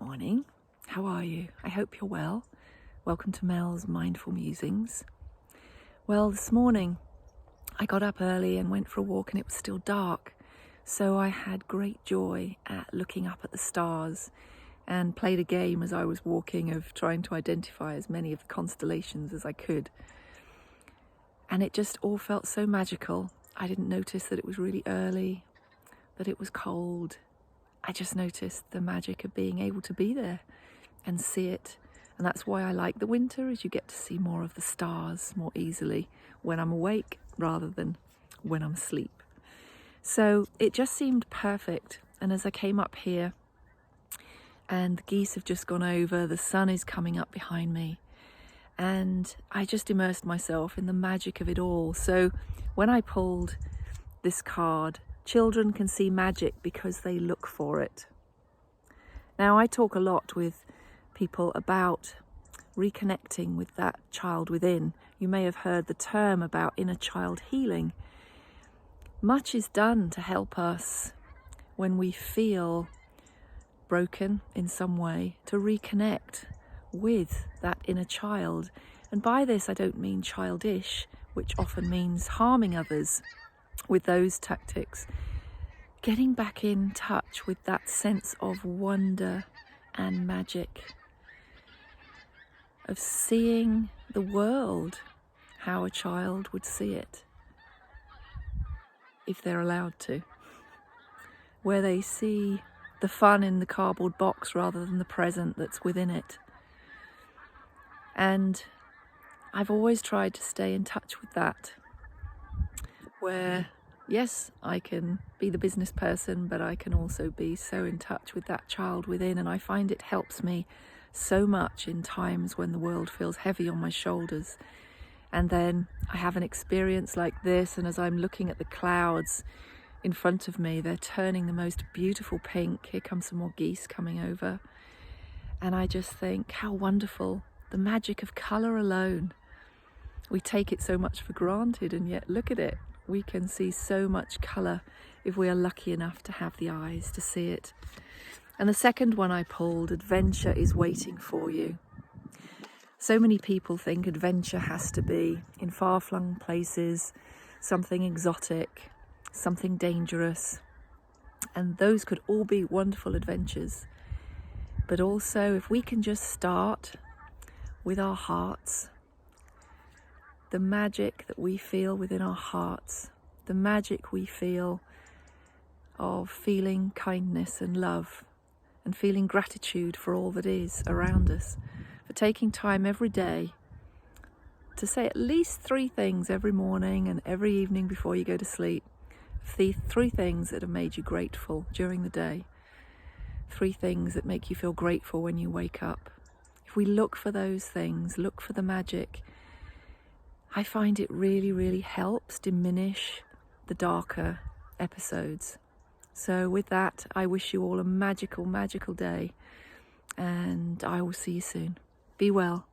morning. How are you? I hope you're well. Welcome to Mel's Mindful Musings. Well, this morning I got up early and went for a walk and it was still dark. So I had great joy at looking up at the stars and played a game as I was walking of trying to identify as many of the constellations as I could. And it just all felt so magical. I didn't notice that it was really early, that it was cold. I just noticed the magic of being able to be there and see it. And that's why I like the winter, is you get to see more of the stars more easily when I'm awake rather than when I'm asleep. So it just seemed perfect. And as I came up here and the geese have just gone over, the sun is coming up behind me, and I just immersed myself in the magic of it all. So when I pulled this card, children can see magic because they look for it. Now, I talk a lot with people about reconnecting with that child within. You may have heard the term about inner child healing. Much is done to help us when we feel broken in some way to reconnect with that inner child. And by this, I don't mean childish, which often means harming others with those tactics. Getting back in touch with that sense of wonder and magic, of seeing the world how a child would see it, if they're allowed to, where they see the fun in the cardboard box rather than the present that's within it. And I've always tried to stay in touch with that, where yes, I can be the business person, but I can also be so in touch with that child within. And I find it helps me so much in times when the world feels heavy on my shoulders. And then I have an experience like this, and as I'm looking at the clouds in front of me, they're turning the most beautiful pink. Here come some more geese coming over. And I just think how wonderful, the magic of colour alone. We take it so much for granted, and yet look at it. We can see so much colour if we are lucky enough to have the eyes to see it. And the second one I pulled, adventure is waiting for you. So many people think adventure has to be in far-flung places, something exotic, something dangerous. And those could all be wonderful adventures. But also, if we can just start with our hearts, the magic that we feel within our hearts, the magic we feel of feeling kindness and love and feeling gratitude for all that is around us, for taking time every day to say at least 3 things every morning and every evening before you go to sleep. The 3 things that have made you grateful during the day. 3 things that make you feel grateful when you wake up. If we look for those things, look for the magic, I find it really, really helps diminish the darker episodes. So with that, I wish you all a magical, magical day, and I will see you soon. Be well.